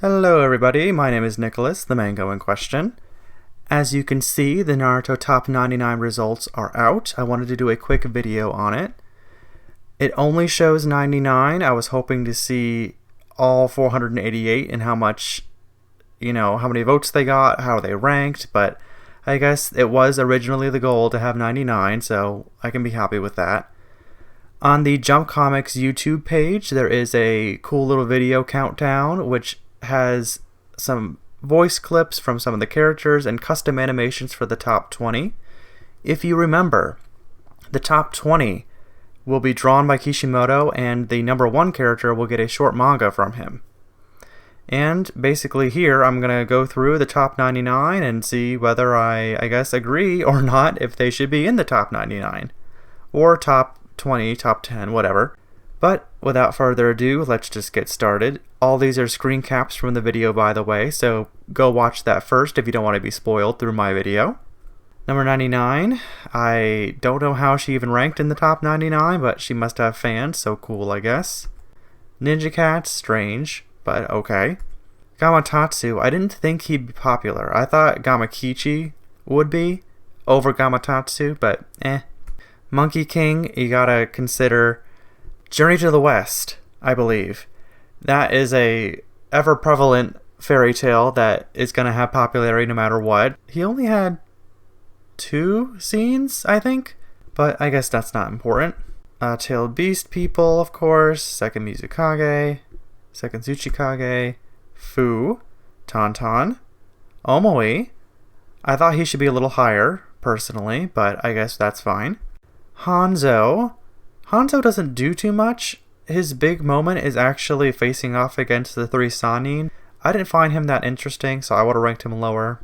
Hello everybody, my name is Nicholas, the mango in question. As you can see, the Naruto Top 99 results are out. I wanted to do a quick video on it. It only shows 99. I was hoping to see all 488 and how many votes they got, how they ranked, but I guess it was originally the goal to have 99, so I can be happy with that. On the Jump Comics YouTube page, there is a cool little video countdown, which has some voice clips from some of the characters and custom animations for the top 20. If you remember, the top 20 will be drawn by Kishimoto, and the number 1 character will get a short manga from him. And basically here, I'm going to go through the top 99 and see whether I guess, agree or not if they should be in the top 99. Or top 20, top 10, whatever. But without further ado, let's just get started. All these are screen caps from the video, by the way, so go watch that first if you don't want to be spoiled through my video. Number 99, I don't know how she even ranked in the top 99, but she must have fans, so cool, I guess. Ninja Cat, strange, but okay. Gamatatsu, I didn't think he'd be popular. I thought Gamakichi would be over Gamatatsu, but eh. Monkey King, you gotta consider Journey to the West, I believe. That is a ever-prevalent fairy tale that is going to have popularity no matter what. He only had 2 scenes, I think, but I guess that's not important. Tailed Beast people, of course. Second Mizukage. Second Tsuchikage. Fu. Tauntaun. Omoi. I thought he should be a little higher, personally, but I guess that's fine. Hanzo. Hanzo doesn't do too much. His big moment is actually facing off against the 3 Sannin. I didn't find him that interesting, so I would have ranked him lower.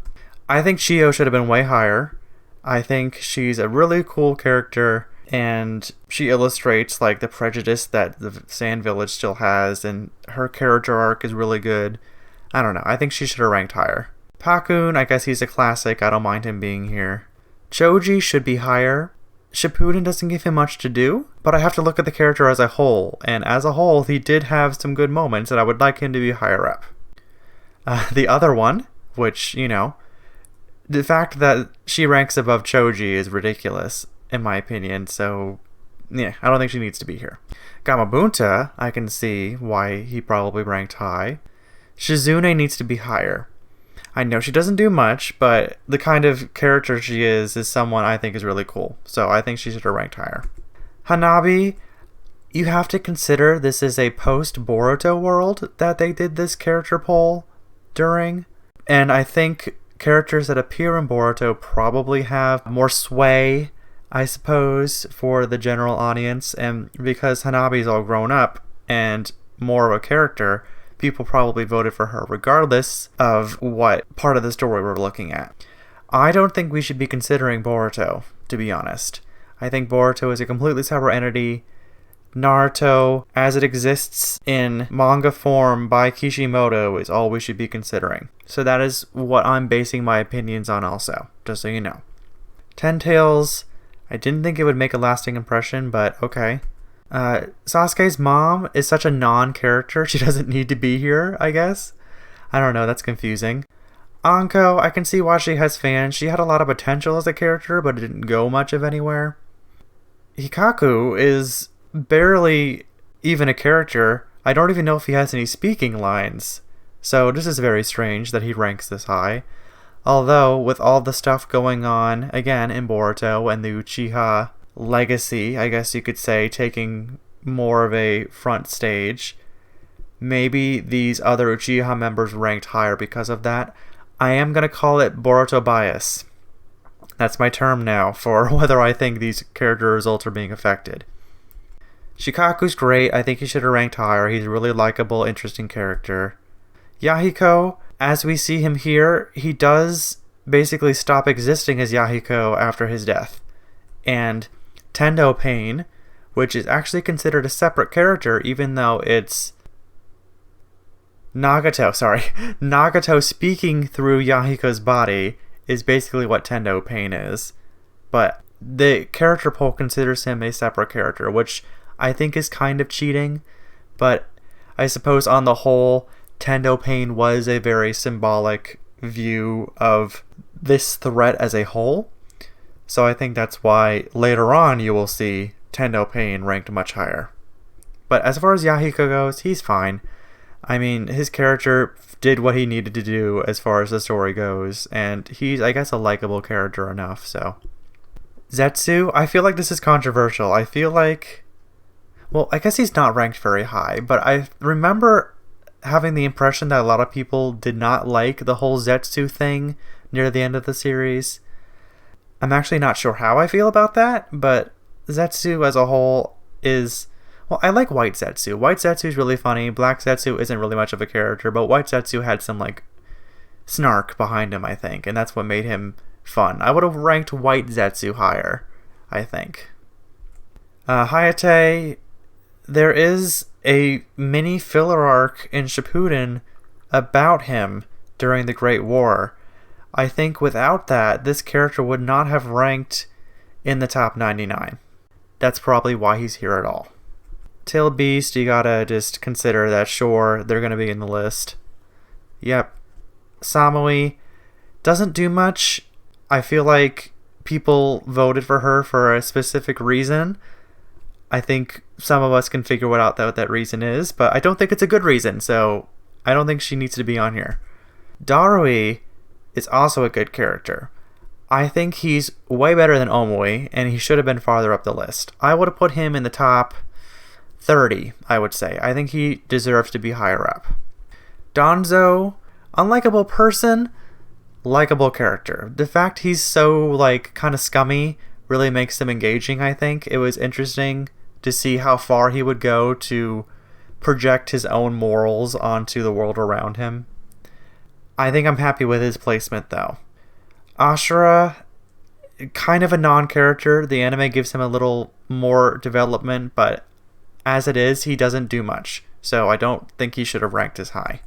I think Chio should have been way higher. I think she's a really cool character, and she illustrates like the prejudice that the Sand Village still has, and her character arc is really good. I don't know, I think she should have ranked higher. Pakun, I guess he's a classic, I don't mind him being here. Choji should be higher. Shippuden doesn't give him much to do, but I have to look at the character as a whole, and as a whole, he did have some good moments, and I would like him to be higher up. The other one, which, the fact that she ranks above Choji is ridiculous, in my opinion, so, yeah, I don't think she needs to be here. Gamabunta, I can see why he probably ranked high. Shizune needs to be higher. I know she doesn't do much, but the kind of character she is someone I think is really cool. So I think she should have ranked higher. Hanabi, you have to consider this is a post-Boruto world that they did this character poll during. And I think characters that appear in Boruto probably have more sway, I suppose, for the general audience. And because Hanabi's all grown up and more of a character, people probably voted for her regardless of what part of the story we're looking at. I don't think we should be considering Boruto, to be honest. I think Boruto is a completely separate entity. Naruto, as it exists in manga form by Kishimoto, is all we should be considering. So that is what I'm basing my opinions on also, just so you know. Ten Tails, I didn't think it would make a lasting impression, but okay. Sasuke's mom is such a non-character, she doesn't need to be here, I guess. I don't know, that's confusing. Anko, I can see why she has fans. She had a lot of potential as a character, but it didn't go much of anywhere. Hikaku is barely even a character. I don't even know if he has any speaking lines. So this is very strange that he ranks this high. Although, with all the stuff going on, again, in Boruto and the Uchiha legacy, I guess you could say, taking more of a front stage, maybe these other Uchiha members ranked higher because of that. I am going to call it Boruto bias. That's my term now for whether I think these character results are being affected. Shikaku's great. I think he should have ranked higher. He's a really likable, interesting character. Yahiko, as we see him here, he does basically stop existing as Yahiko after his death. And Tendo Pain, which is actually considered a separate character, even though it's Nagato speaking through Yahiko's body is basically what Tendo Pain is. But the character poll considers him a separate character, which I think is kind of cheating, but I suppose on the whole, Tendo Pain was a very symbolic view of this threat as a whole. So I think that's why later on you will see Tendo Pain ranked much higher. But as far as Yahiko goes, he's fine. I mean, his character did what he needed to do as far as the story goes, and he's, I guess, a likable character enough, so. Zetsu, I feel like this is controversial. I feel like, well, I guess he's not ranked very high, but I remember having the impression that a lot of people did not like the whole Zetsu thing near the end of the series. I'm actually not sure how I feel about that, but Zetsu as a whole is... Well, I like White Zetsu. White Zetsu is really funny. Black Zetsu isn't really much of a character, but White Zetsu had some, like, snark behind him, I think, and that's what made him fun. I would have ranked White Zetsu higher, I think. Hayate, there is a mini filler arc in Shippuden about him during the Great War. I think without that, this character would not have ranked in the top 99. That's probably why he's here at all. Tail Beast, you gotta just consider that, sure, they're gonna be in the list. Yep. Samui doesn't do much. I feel like people voted for her for a specific reason. I think some of us can figure out what that reason is, but I don't think it's a good reason, so I don't think she needs to be on here. Darui is also a good character. I think he's way better than Omui, and he should have been farther up the list. I would have put him in the top 30, I would say. I think he deserves to be higher up. Danzo, unlikable person, likable character. The fact he's so, like, kind of scummy really makes him engaging, I think. It was interesting to see how far he would go to project his own morals onto the world around him. I think I'm happy with his placement, though. Ashura, kind of a non-character. The anime gives him a little more development, but as it is, he doesn't do much, so I don't think he should have ranked as high.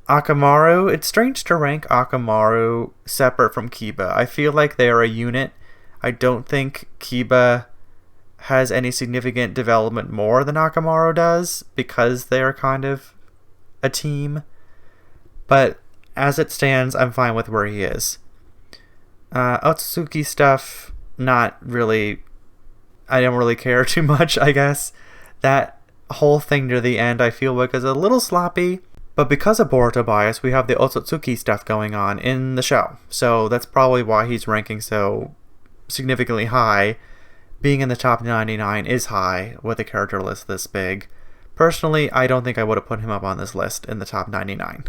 Akamaru, it's strange to rank Akamaru separate from Kiba. I feel like they are a unit. I don't think Kiba has any significant development more than Akamaru does, because they are kind of a team. But as it stands, I'm fine with where he is. Otsutsuki stuff, not really... I don't really care too much, I guess. That whole thing near the end, I feel like, is a little sloppy. But because of Boruto bias, we have the Otsutsuki stuff going on in the show. So that's probably why he's ranking so significantly high. Being in the top 99 is high with a character list this big. Personally, I don't think I would have put him up on this list in the top 99.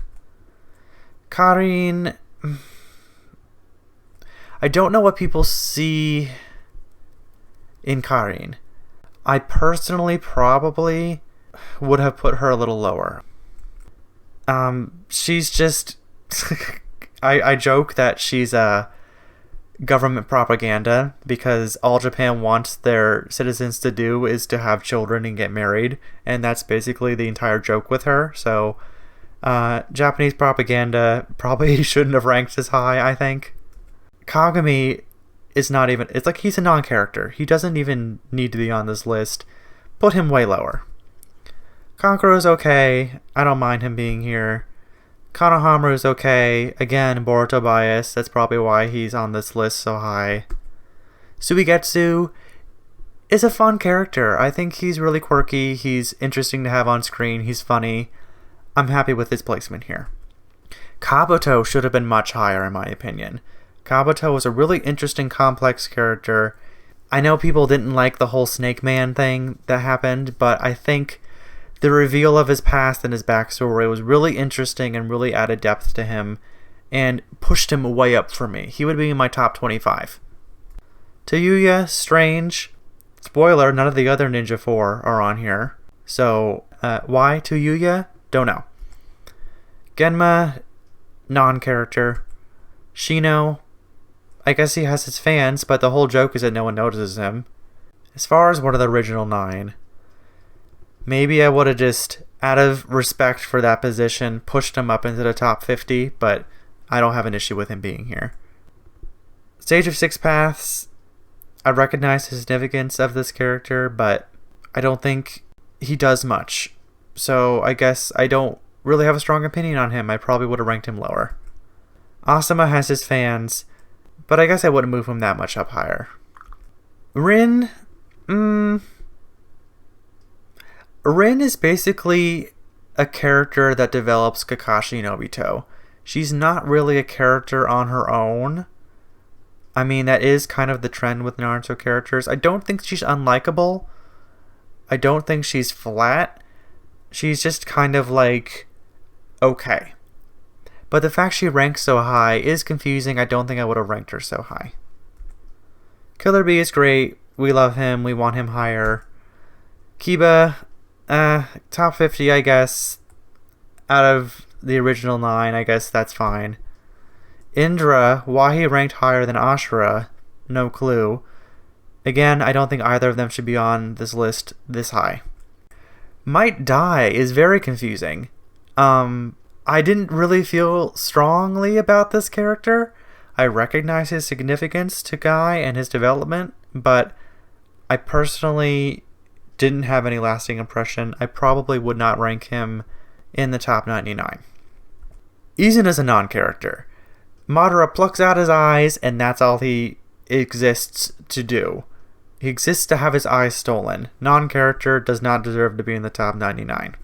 Karin... I don't know what people see in Karin. I personally probably would have put her a little lower. She's just... I joke that she's government propaganda, because all Japan wants their citizens to do is to have children and get married, and that's basically the entire joke with her. So, Japanese propaganda probably shouldn't have ranked as high, I think. Kagami is not even... It's like he's a non-character. He doesn't even need to be on this list. Put him way lower. Kankuro's okay. I don't mind him being here. Konohamaru's okay. Again, Boruto bias. That's probably why he's on this list so high. Suigetsu is a fun character. I think he's really quirky. He's interesting to have on screen. He's funny. I'm happy with his placement here. Kabuto should have been much higher, in my opinion. Kabuto was a really interesting, complex character. I know people didn't like the whole Snake Man thing that happened, but I think the reveal of his past and his backstory was really interesting and really added depth to him and pushed him way up for me. He would be in my top 25. Tayuya, strange. Spoiler, none of the other Ninja 4 are on here. So, why Tayuya? Don't know. Genma, non-character. Shino, I guess he has his fans, but the whole joke is that no one notices him. As far as one of the original 9, maybe I would have just, out of respect for that position, pushed him up into the top 50, but I don't have an issue with him being here. Sage of Six Paths, I recognize the significance of this character, but I don't think he does much. So I guess I don't really have a strong opinion on him. I probably would have ranked him lower. Asuma has his fans, but I guess I wouldn't move him that much up higher. Rin, Rin is basically a character that develops Kakashi and Obito. She's not really a character on her own. I mean, that is kind of the trend with Naruto characters. I don't think she's unlikable. I don't think she's flat. She's just kind of like, okay. But the fact she ranks so high is confusing. I don't think I would have ranked her so high. Killer Bee is great. We love him. We want him higher. Kiba, top 50, I guess. Out of the original 9, I guess that's fine. Indra, why he ranked higher than Ashura, no clue. Again, I don't think either of them should be on this list this high. Might Die is very confusing. I didn't really feel strongly about this character. I recognize his significance to Guy and his development, but I personally didn't have any lasting impression. I probably would not rank him in the top 99. Izan is a non-character. Madara plucks out his eyes, and that's all he exists to do. He exists to have his eyes stolen. Non-character, does not deserve to be in the top 99.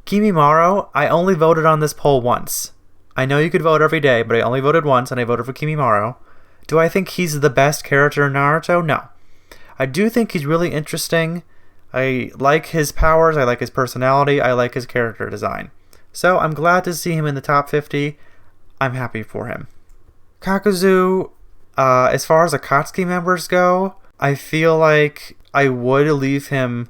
Kimimaro, I only voted on this poll once. I know you could vote every day, but I only voted once, and I voted for Kimimaro. Do I think he's the best character in Naruto? No. I do think he's really interesting. I like his powers, I like his personality, I like his character design. So I'm glad to see him in the top 50. I'm happy for him. Kakuzu, as far as Akatsuki members go, I feel like I would leave him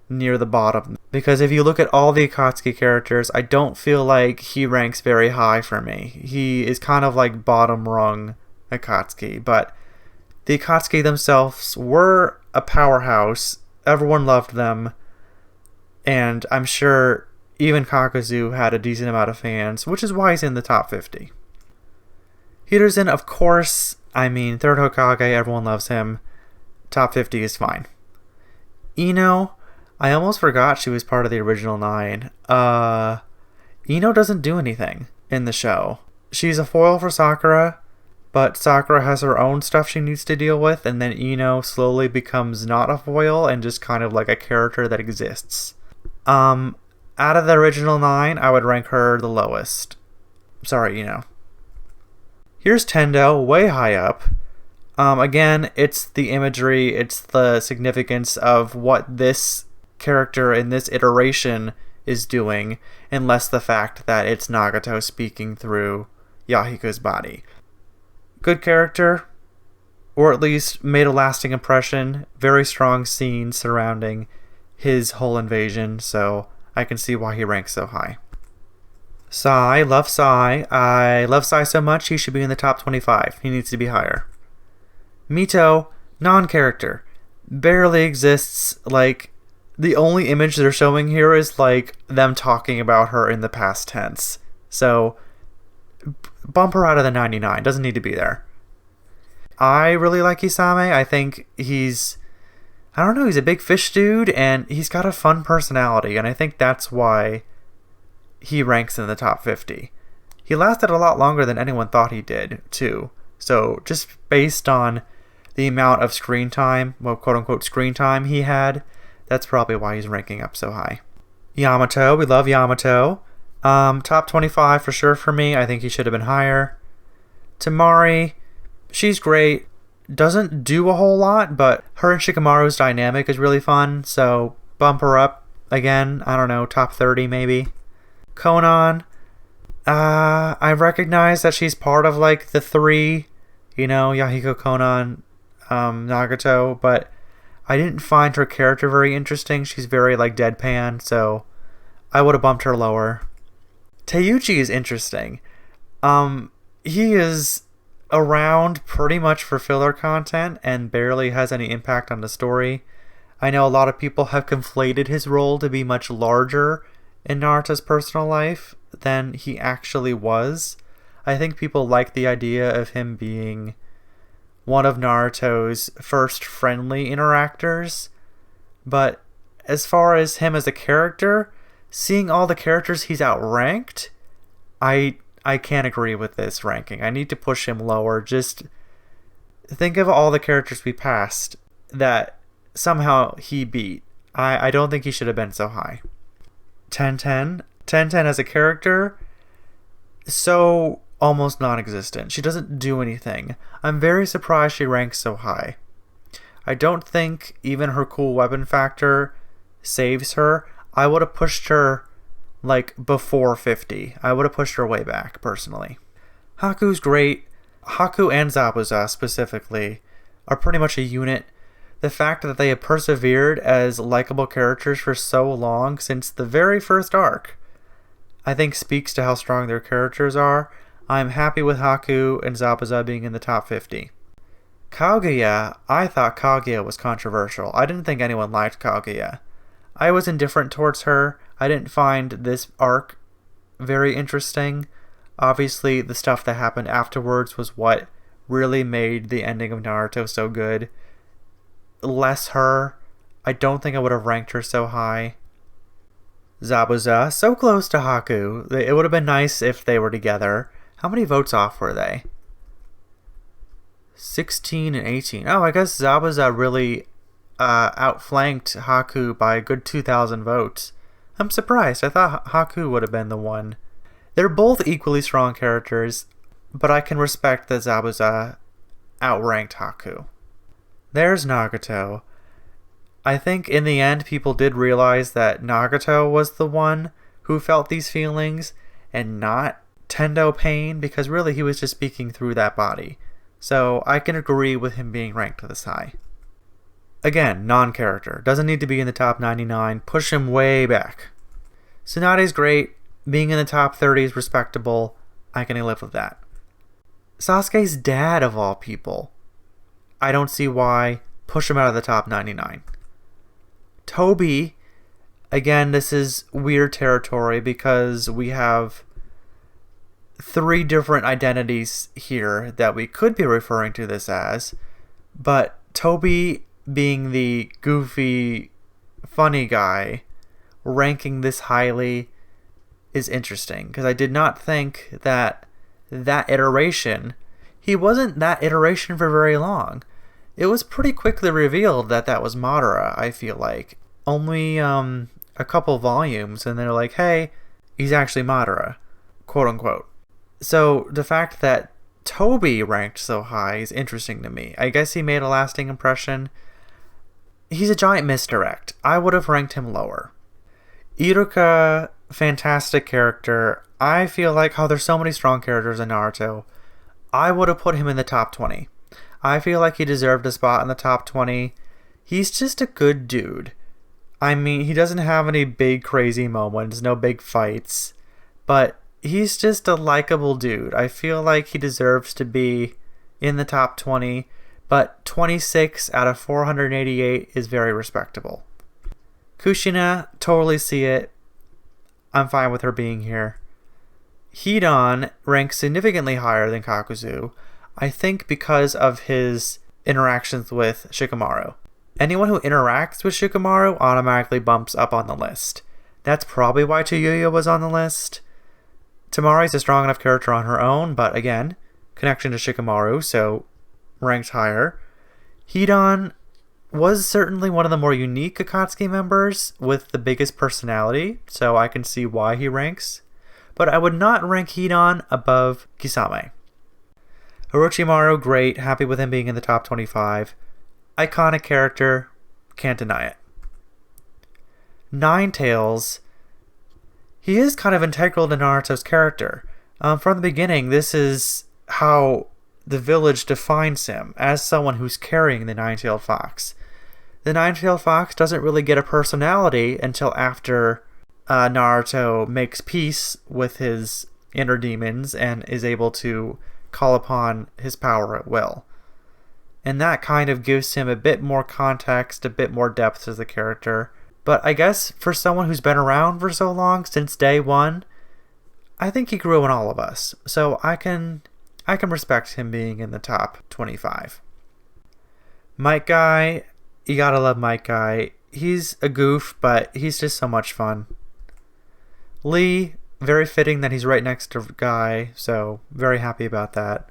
near the bottom. Because if you look at all the Akatsuki characters, I don't feel like he ranks very high for me. He is kind of like bottom rung Akatsuki. But the Akatsuki themselves were a powerhouse. Everyone loved them. And I'm sure even Kakuzu had a decent amount of fans, which is why he's in the top 50. Hiruzen, of course, I mean, third Hokage, everyone loves him. Top 50 is fine. Ino, I almost forgot she was part of the original 9. Ino doesn't do anything in the show. She's a foil for Sakura, but Sakura has her own stuff she needs to deal with, and then Ino slowly becomes not a foil and just kind of like a character that exists. Out of the original 9, I would rank her the lowest. Sorry, Ino. Here's Tendo, way high up. Again, it's the imagery, it's the significance of what this character in this iteration is doing, and less the fact that it's Nagato speaking through Yahiko's body. Good character, or at least made a lasting impression. Very strong scenes surrounding his whole invasion, so I can see why he ranks so high. Sai, love Sai. I love Sai so much he should be in the top 25. He needs to be higher. Mito, non-character. Barely exists. Like, the only image they're showing here is like them talking about her in the past tense. So, bump her out of the 99. Doesn't need to be there. I really like Isame. I think he's a big fish dude, and he's got a fun personality, and I think that's why he ranks in the top 50. He lasted a lot longer than anyone thought he did, too. So, just based on the amount of screen time, well, quote-unquote screen time he had, that's probably why he's ranking up so high. Yamato, we love Yamato. Top 25 for sure for me. I think he should have been higher. Temari, she's great. Doesn't do a whole lot, but her and Shikamaru's dynamic is really fun, so bump her up again. I don't know, top 30 maybe. Konan, I recognize that she's part of like the 3, Yahiko, Konan, Nagato, but I didn't find her character very interesting. She's very like deadpan, so I would have bumped her lower. Teiuchi is interesting. He is around pretty much for filler content and barely has any impact on the story. I know a lot of people have conflated his role to be much larger in Naruto's personal life than he actually was. I think people like the idea of him being one of Naruto's first friendly interactors, but as far as him as a character, seeing all the characters he's outranked, I can't agree with this ranking. I need to push him lower. Just think of all the characters we passed that somehow he beat. I don't think he should have been so high. 1010. 1010 as a character, so almost non-existent. She doesn't do anything. I'm very surprised she ranks so high. I don't think even her cool weapon factor saves her. I would have pushed her like before 50. I would have pushed her way back, personally. Haku's great. Haku and Zabuza, specifically, are pretty much a unit. The fact that they have persevered as likable characters for so long since the very first arc, I think speaks to how strong their characters are. I'm happy with Haku and Zabuza being in the top 50. Kaguya, I thought Kaguya was controversial. I didn't think anyone liked Kaguya. I was indifferent towards her. I didn't find this arc very interesting. Obviously, the stuff that happened afterwards was what really made the ending of Naruto so good. Less her, I don't think I would have ranked her so high. Zabuza, so close to Haku. It would have been nice if they were together. How many votes off were they? 16 and 18. Oh, I guess Zabuza really outflanked Haku by a good 2,000 votes. I'm surprised. I thought Haku would have been the one. They're both equally strong characters, but I can respect that Zabuza outranked Haku. There's Nagato. I think in the end people did realize that Nagato was the one who felt these feelings and not Tendo Pain, because really he was just speaking through that body. So I can agree with him being ranked this high. Again, non-character. Doesn't need to be in the top 99. Push him way back. Tsunade's great. Being in the top 30 is respectable. I can live with that. Sasuke's dad, of all people. I don't see why. Push him out of the top 99. Toby, again, this is weird territory because we have 3 different identities here that we could be referring to this as, but Toby being the goofy, funny guy, ranking this highly is interesting, because I did not think that iteration, he wasn't that iteration for very long. It was pretty quickly revealed that was Madara, I feel like. Only a couple volumes, and they're like, hey, he's actually Madara, quote unquote. So the fact that Toby ranked so high is interesting to me. I guess he made a lasting impression. He's a giant misdirect. I would have ranked him lower. Iruka, fantastic character. I feel like how there's so many strong characters in Naruto, I would have put him in the top 20. I feel like he deserved a spot in the top 20. He's just a good dude. I mean, he doesn't have any big crazy moments, no big fights, but he's just a likable dude. I feel like he deserves to be in the top 20, but 26 out of 488 is very respectable. Kushina, totally see it. I'm fine with her being here. Hidan ranks significantly higher than Kakuzu, I think because of his interactions with Shikamaru. Anyone who interacts with Shikamaru automatically bumps up on the list. That's probably why Tsuyu was on the list. Temari's a strong enough character on her own, but again, connection to Shikamaru, so ranked higher. Hidan was certainly one of the more unique Akatsuki members with the biggest personality, so I can see why he ranks. But I would not rank Hidan above Kisame. Orochimaru, great, happy with him being in the top 25. Iconic character, can't deny it. Ninetales, he is kind of integral to Naruto's character. From the beginning, this is how the village defines him, as someone who's carrying the nine-tailed fox. The nine-tailed fox doesn't really get a personality until after Naruto makes peace with his inner demons and is able to call upon his power at will. And that kind of gives him a bit more context, a bit more depth as a character. But I guess for someone who's been around for so long, since day one, I think he grew on all of us. So I can respect him being in the top 25. Might Guy, you gotta love Might Guy. He's a goof, but he's just so much fun. Lee, very fitting that he's right next to Guy, so very happy about that.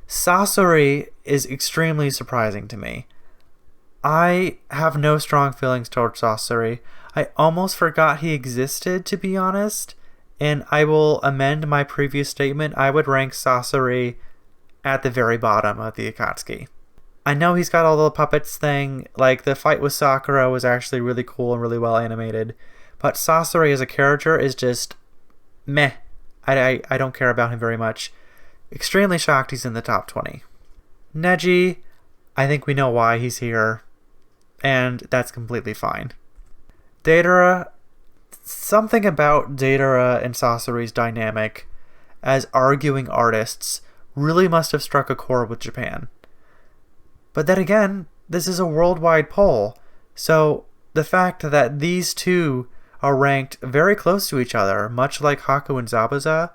Sasori is extremely surprising to me. I have no strong feelings towards Sasori. I almost forgot he existed, to be honest, and I will amend my previous statement. I would rank Sasori at the very bottom of the Akatsuki. I know he's got all the puppets thing, like the fight with Sakura was actually really cool and really well animated, but Sasori as a character is just meh. I don't care about him very much. Extremely shocked he's in the top 20. Neji, I think we know why he's here, and that's completely fine. Deidara, something about Deidara and Sasori's dynamic as arguing artists really must have struck a chord with Japan. But then again, this is a worldwide poll, so the fact that these two are ranked very close to each other, much like Haku and Zabuza,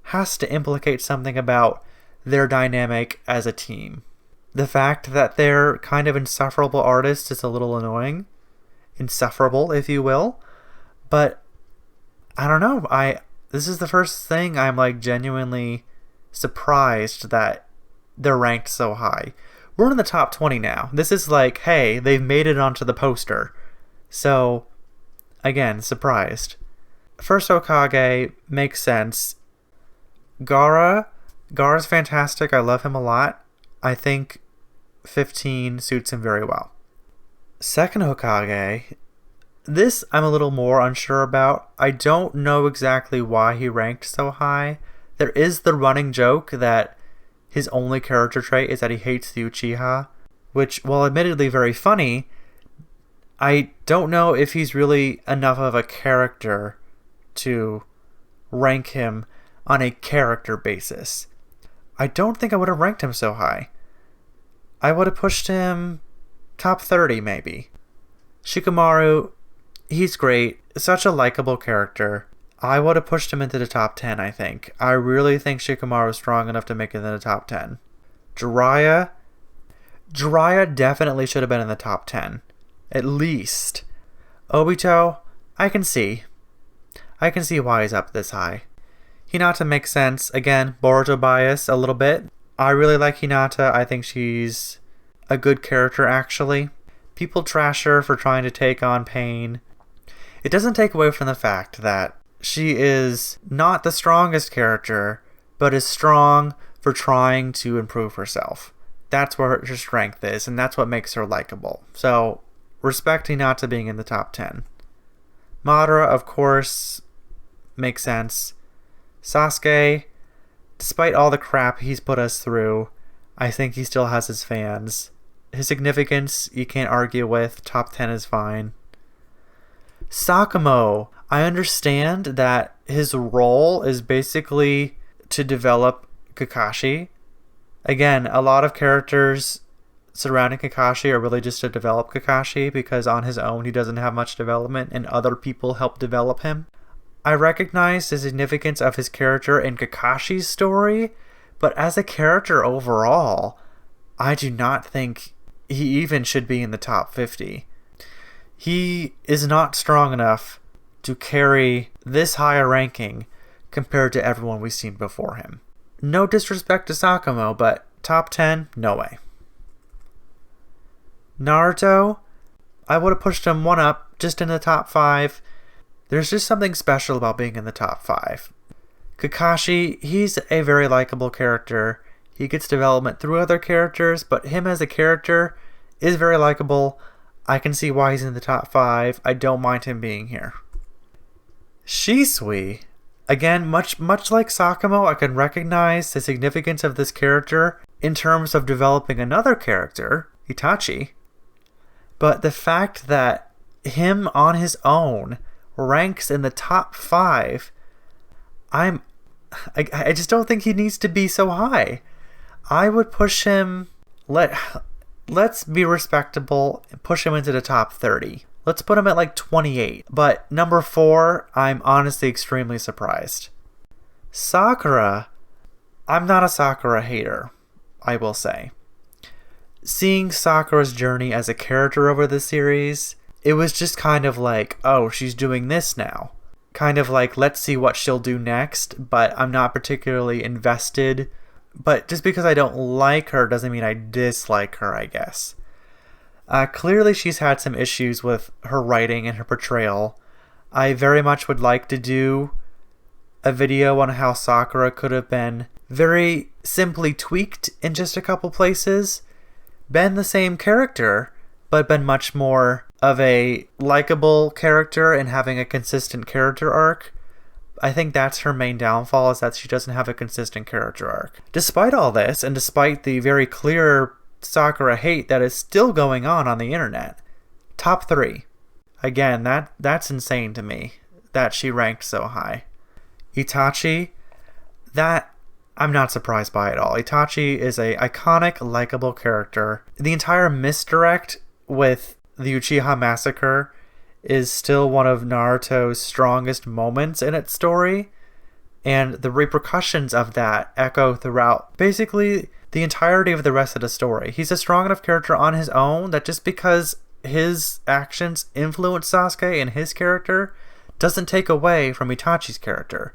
has to implicate something about their dynamic as a team. The fact that they're kind of insufferable artists is a little annoying. Insufferable, if you will. But, I don't know, this is the first thing I'm like genuinely surprised that they're ranked so high. We're in the top 20 now. This is like, hey, they've made it onto the poster. So, again, surprised. First Hokage makes sense. Gaara's fantastic. I love him a lot. I think 15 suits him very well. Second Hokage, this I'm a little more unsure about. I don't know exactly why he ranked so high. There is the running joke that his only character trait is that he hates the Uchiha, which, while admittedly very funny, I don't know if he's really enough of a character to rank him on a character basis. I don't think I would have ranked him so high. I would have pushed him top 30 maybe. Shikamaru, he's great. Such a likable character. I would have pushed him into the top 10, I think. I really think Shikamaru is strong enough to make it in the top 10. Jiraiya definitely should have been in the top 10. At least. Obito, I can see why he's up this high. Hinata makes sense. Again, Boruto bias a little bit. I really like Hinata. I think she's a good character, actually. People trash her for trying to take on Pain. It doesn't take away from the fact that she is not the strongest character, but is strong for trying to improve herself. That's where her strength is, and that's what makes her likable. So, respect Hinata being in the top 10. Madara, of course, makes sense. Sasuke, despite all the crap he's put us through, I think he still has his fans. His significance, you can't argue with. Top 10 is fine. Sakumo, I understand that his role is basically to develop Kakashi. Again, a lot of characters surrounding Kakashi are really just to develop Kakashi because on his own he doesn't have much development and other people help develop him. I recognize the significance of his character in Kakashi's story, but as a character overall, I do not think he even should be in the top 50. He is not strong enough to carry this high a ranking compared to everyone we've seen before him. No disrespect to Sakumo, but top 10, no way. Naruto, I would have pushed him one up, just in the top 5. There's just something special about being in the top 5. Kakashi, he's a very likable character. He gets development through other characters, but him as a character is very likable. I can see why he's in the top 5. I don't mind him being here. Shisui, again, much like Sakumo, I can recognize the significance of this character in terms of developing another character, Itachi. But the fact that him on his own ranks in the top 5, I just don't think he needs to be so high. I would push him, let's be respectable and push him into the top 30. Let's put him at like 28. But number 4, I'm honestly extremely surprised. Sakura, I'm not a Sakura hater, I will say. Seeing Sakura's journey as a character over the series, it was just kind of like, oh, she's doing this now. kind of like, let's see what she'll do next, but I'm not particularly invested. But just because I don't like her doesn't mean I dislike her, I guess. Clearly she's had some issues with her writing and her portrayal. I very much would like to do a video on how Sakura could have been very simply tweaked in just a couple places, been the same character, but been much more of a likable character and having a consistent character arc. I think that's her main downfall, is that she doesn't have a consistent character arc. Despite all this, and despite the very clear Sakura hate that is still going on the internet, top 3. Again, that's insane to me that she ranked so high. Itachi, that I'm not surprised by at all. Itachi is a iconic, likable character. The entire misdirect with the Uchiha massacre is still one of Naruto's strongest moments in its story, and the repercussions of that echo throughout basically the entirety of the rest of the story. He's a strong enough character on his own that just because his actions influence Sasuke and his character doesn't take away from Itachi's character,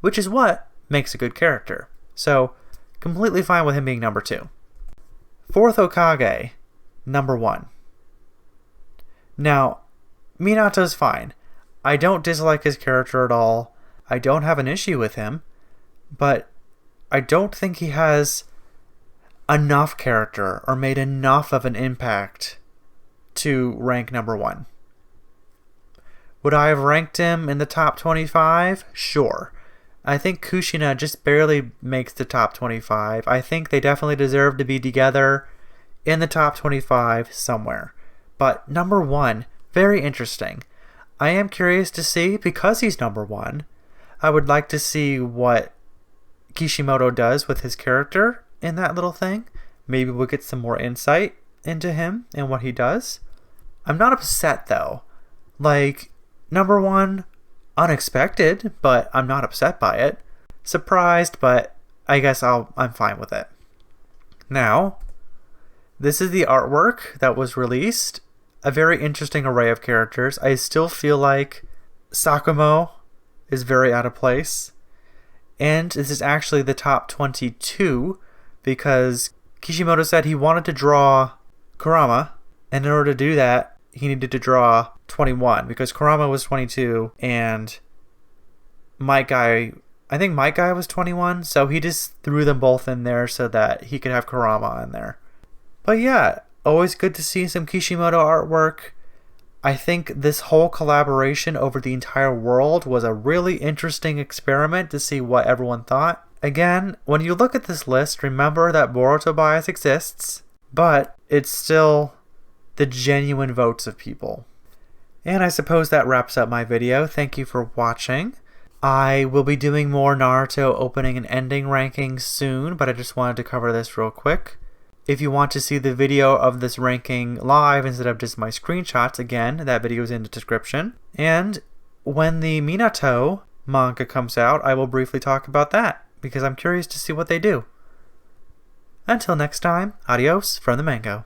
which is what makes a good character. So, completely fine with him being number 2. 4th Hokage, number 1. Now, Minato's fine. I don't dislike his character at all. I don't have an issue with him, but I don't think he has enough character or made enough of an impact to rank number 1. Would I have ranked him in the top 25? Sure. I think Kushina just barely makes the top 25. I think they definitely deserve to be together in the top 25 somewhere. But number 1, very interesting. I am curious to see, because he's number 1, I would like to see what Kishimoto does with his character in that little thing. Maybe we'll get some more insight into him and what he does. I'm not upset though. Like, number 1, unexpected, but I'm not upset by it. Surprised, but I guess I'm fine with it. Now, this is the artwork that was released. A very interesting array of characters. I still feel like Sakumo is very out of place. And this is actually the top 22 because Kishimoto said he wanted to draw Kurama, and in order to do that, he needed to draw 21 because Kurama was 22 and I think Might Guy was 21, so he just threw them both in there so that he could have Kurama in there. But yeah, always good to see some Kishimoto artwork. I think this whole collaboration over the entire world was a really interesting experiment to see what everyone thought. Again, when you look at this list, remember that Boruto bias exists, but it's still the genuine votes of people. And I suppose that wraps up my video. Thank you for watching. I will be doing more Naruto opening and ending rankings soon, but I just wanted to cover this real quick. If you want to see the video of this ranking live instead of just my screenshots, again, that video is in the description. And when the Minato manga comes out, I will briefly talk about that, because I'm curious to see what they do. Until next time, adios from the Mango.